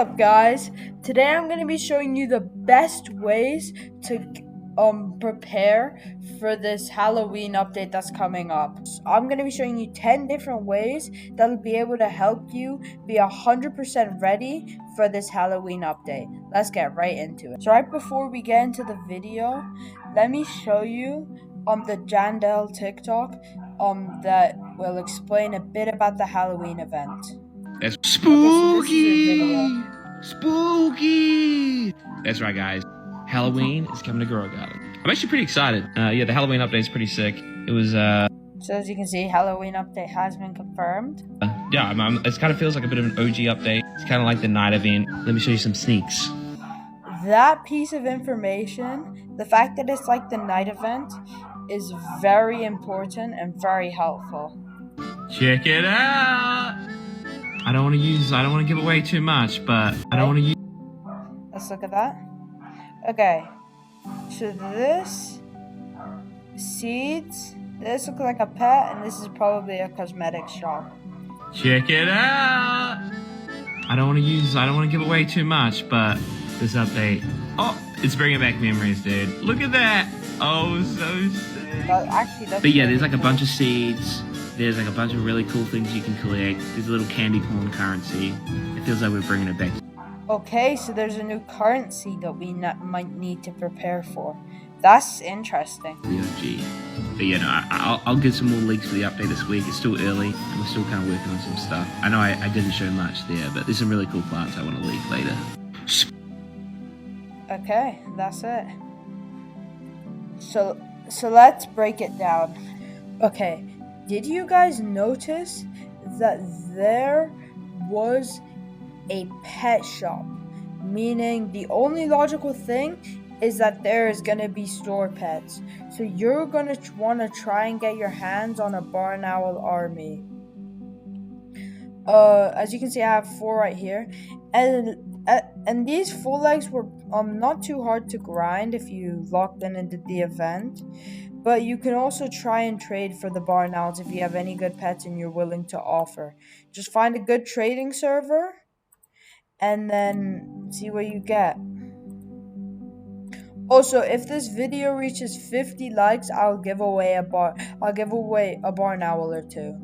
Up guys, today I'm going to be showing you the best ways to prepare for this Halloween update that's coming up. So I'm going to be showing you 10 different ways that'll be able to help you be 100% ready for this Halloween update. Let's get right into it. So right before we get into the video, let me show you the Jandel TikTok that will explain a bit about the Halloween event. That's spooky. Spooky. That's right, guys. Halloween is coming to Growagarden. I'm actually pretty excited. Yeah, the Halloween update is pretty sick. It was. So as you can see, Halloween update has been confirmed. Yeah, it kind of feels like a bit of an OG update. It's kind of like the night event. Let me show you some sneaks. That piece of information, the fact that it's like the night event, is very important and very helpful. Check it out. I don't want to give away too much, but I don't want to use. Let's look at that. Okay, so this seeds. This looks like a pet, and this is probably a cosmetic shop. Check it out. I don't want to give away too much, but this update. Oh, it's bringing back memories, dude. Look at that. Oh, so sick. But yeah, there's like a bunch of seeds. There's like a bunch of really cool things you can collect. There's a little candy corn currency. It feels like we're bringing it back. Okay, so there's a new currency that we might need to prepare for. That's interesting. The OG. But yeah, no, I'll get some more leaks for the update this week. It's still early, and we're still kind of working on some stuff. I know I didn't show much there, but there's some really cool parts I want to leak later. Okay, that's it. So let's break it down. Okay, did you guys notice that there was a pet shop? Meaning the only logical thing is that there is going to be store pets. So you're going to want to try and get your hands on a barn owl army. As you can see, I have 4 right here. And these full legs were not too hard to grind if you locked in and did the event. But you can also try and trade for the barn owls if you have any good pets and you're willing to offer. Just find a good trading server and then see what you get. Also, if this video reaches 50 likes, I'll give away a barn owl or 2.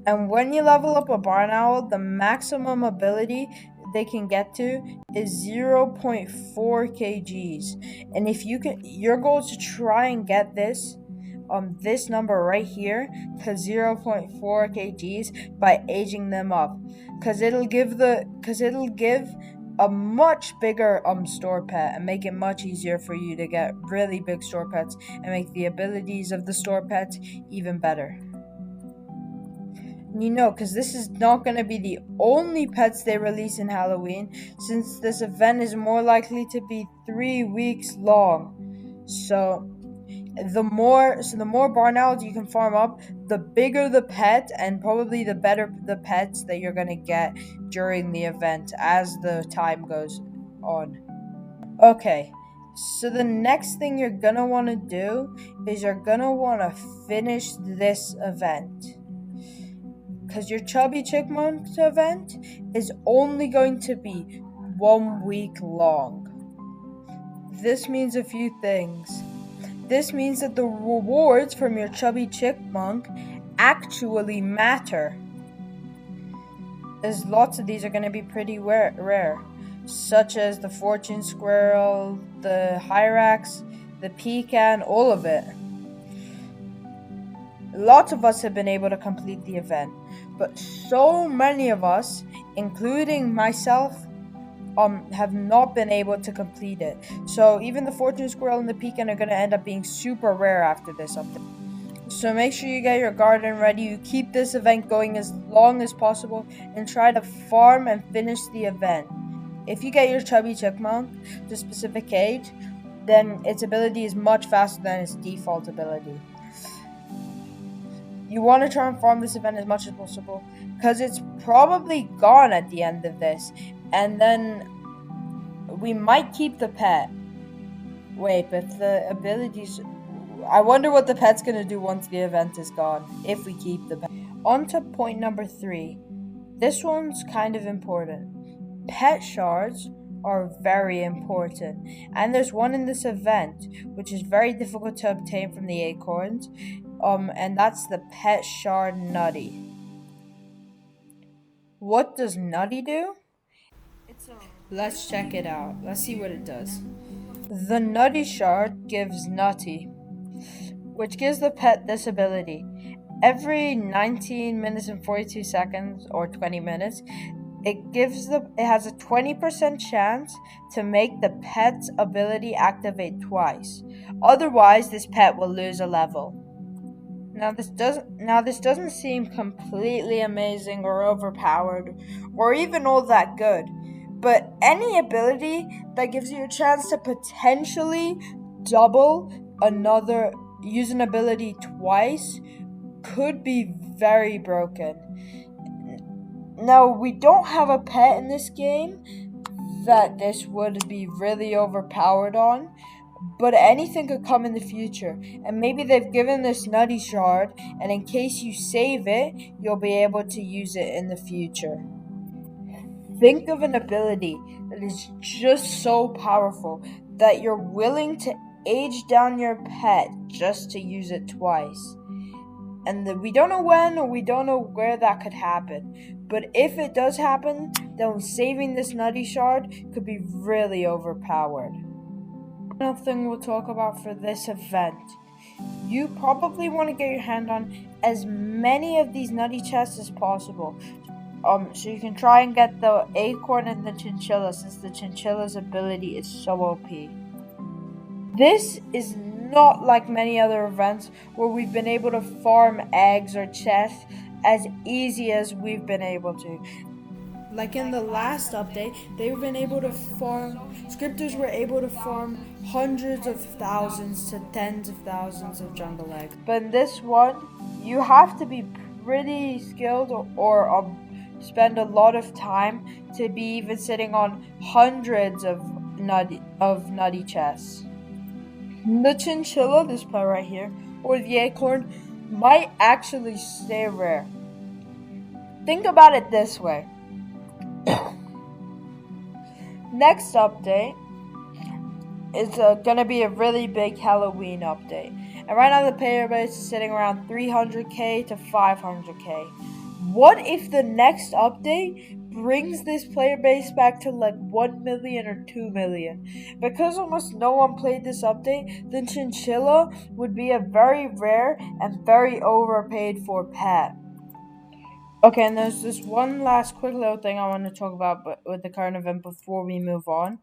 And when you level up a barn owl, the maximum ability they can get to is 0.4 kgs. And if your goal is to try and get this number right here to 0.4 kgs by aging them up, because it'll give a much bigger store pet and make it much easier for you to get really big store pets and make the abilities of the store pets even better. You know, because this is not going to be the only pets they release in Halloween, since this event is more likely to be 3 weeks long. So the more barn owls you can farm up, the bigger the pet, and probably the better the pets that you're going to get during the event as the time goes on. Okay, so the next thing you're going to want to do is you're going to want to finish this event. Because your Chubby Chipmunk event is only going to be 1 week long. This means a few things. This means that the rewards from your Chubby Chipmunk actually matter, as lots of these are going to be pretty rare, such as the Fortune Squirrel, the Hyrax, the Pecan, all of it. Lots of us have been able to complete the event, but so many of us, including myself, have not been able to complete it. So even the Fortune Squirrel and the Pecan are going to end up being super rare after this update. So make sure you get your garden ready, you keep this event going as long as possible, and try to farm and finish the event. If you get your Chubby Chipmunk to specific age, then its ability is much faster than its default ability. You want to try and farm this event as much as possible, because it's probably gone at the end of this, and then we might keep the pet. Wait, but the abilities... I wonder what the pet's going to do once the event is gone, if we keep the pet. On to point number 3. This one's kind of important. Pet shards are very important, and there's one in this event which is very difficult to obtain from the acorns, and that's the pet shard Nutty. What does Nutty do? Let's check it out. Let's see what it does. The Nutty shard gives Nutty, which gives the pet this ability. Every 19 minutes and 42 seconds, or 20 minutes, it has a 20% chance to make the pet's ability activate twice. Otherwise, this pet will lose a level. Now this doesn't seem completely amazing or overpowered or even all that good. But any ability that gives you a chance to potentially use an ability twice could be very broken. Now, we don't have a pet in this game that this would be really overpowered on, but anything could come in the future. And maybe they've given this Nutty shard, and in case you save it, you'll be able to use it in the future. Think of an ability that is just so powerful that you're willing to age down your pet just to use it twice. And we don't know when or we don't know where that could happen. But if it does happen, then saving this Nutty shard could be really overpowered. Final thing we'll talk about for this event. You probably want to get your hand on as many of these Nutty chests as possible. So you can try and get the acorn and the chinchilla, since the chinchilla's ability is so OP. This is not like many other events where we've been able to farm eggs or chests as easy as we've been able to. Like in the last update, scripters were able to farm hundreds of thousands to tens of thousands of jungle eggs. But in this one, you have to be pretty skilled or spend a lot of time to be even sitting on hundreds of nutty chests. The chinchilla, this pet right here, or the acorn, might actually stay rare. Think about it this way. Next update is going to be a really big Halloween update. And right now the player base is sitting around 300k to 500k. What if the next update brings this player base back to like 1 million or 2 million? Because almost no one played this update, the chinchilla would be a very rare and very overpaid for pet. Okay, and there's this one last quick little thing I want to talk about with the current event before we move on.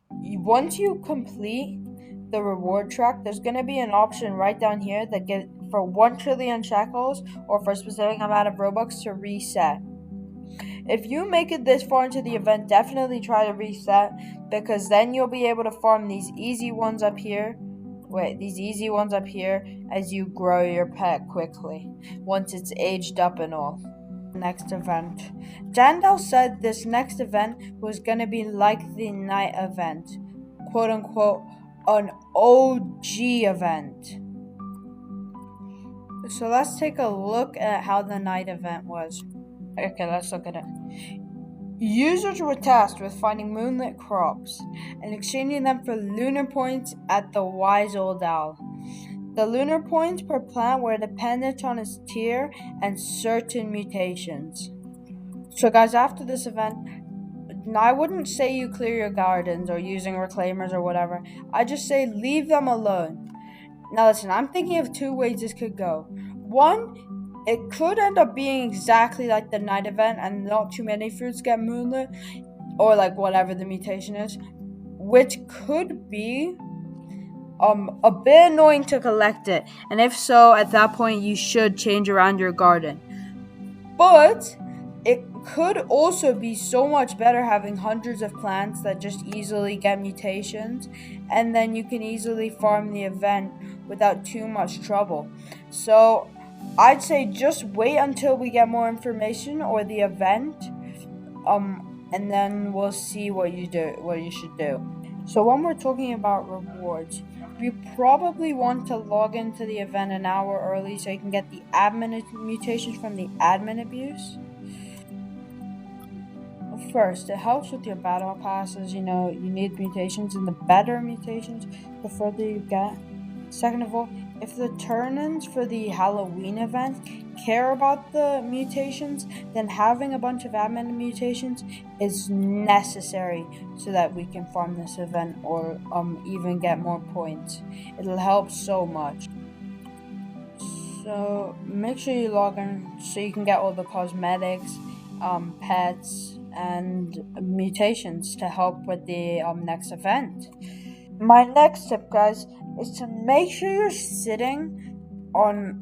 Once you complete the reward track, there's going to be an option right down here that get for 1 trillion shekels or for a specific amount of Robux to reset. If you make it this far into the event, definitely try to reset, because then you'll be able to farm these easy ones up here. As you grow your pet quickly, once it's aged up and all. Next event. Jandal said this next event was going to be like the night event, quote unquote, an OG event. So let's take a look at how the night event was. Okay, let's look at it. Users were tasked with finding moonlit crops and exchanging them for lunar points at the Wise Old Owl. The lunar points per plant were dependent on its tier and certain mutations. So guys, after this event, I wouldn't say you clear your gardens or using reclaimers or whatever. I just say leave them alone. Now listen, I'm thinking of 2 ways this could go. One, it could end up being exactly like the night event and not too many fruits get moonlit, or like whatever the mutation is, which could be a bit annoying to collect it, and if so, at that point you should change around your garden. But it could also be so much better having hundreds of plants that just easily get mutations, and then you can easily farm the event without too much trouble. So I'd say just wait until we get more information or the event, and then we'll see what you should do. So when we're talking about rewards, you probably want to log into the event an hour early so you can get the admin mutations from the admin abuse. first, it helps with your battle passes. You need mutations, and the better mutations, the further you get. Second of all, if the turn-ins for the Halloween event care about the mutations, then having a bunch of admin mutations is necessary so that we can farm this event or even get more points. It'll help so much. So make sure you log in so you can get all the cosmetics, pets, and mutations to help with the next event. My next tip, guys, is to make sure you're sitting on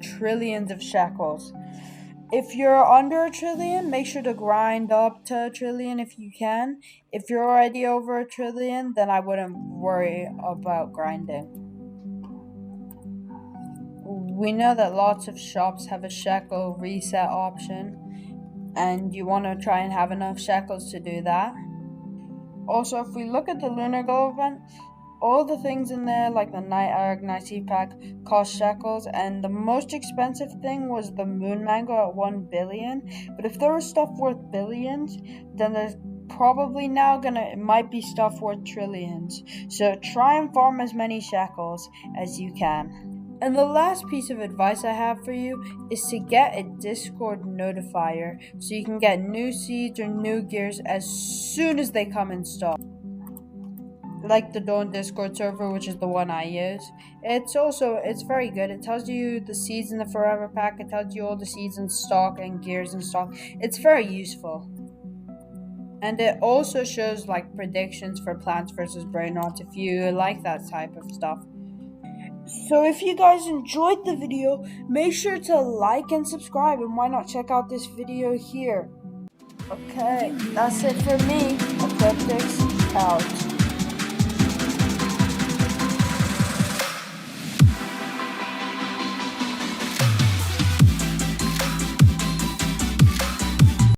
trillions of shekels. If you're under a trillion, make sure to grind up to a trillion if you can. If you're already over a trillion, then I wouldn't worry about grinding. We know that lots of shops have a shekel reset option, and you want to try and have enough shekels to do that. Also, if we look at the Lunar Glow event, all the things in there, like the Night Arc, Night Sea Pack, cost shekels, and the most expensive thing was the Moon Mango at 1 billion. But if there was stuff worth billions, then there's probably now it might be stuff worth trillions. So try and farm as many shekels as you can. And the last piece of advice I have for you is to get a Discord notifier so you can get new seeds or new gears as soon as they come in stock. Like the Dawn Discord server, which is the one I use. It's very good. It tells you the seeds in the Forever Pack. It tells you all the seeds in stock and gears in stock. It's very useful. And it also shows like predictions for Plants vs. Brainrots if you like that type of stuff. So if you guys enjoyed the video, make sure to like and subscribe, and why not check out this video here. Okay, that's it for me. Ecliptics out.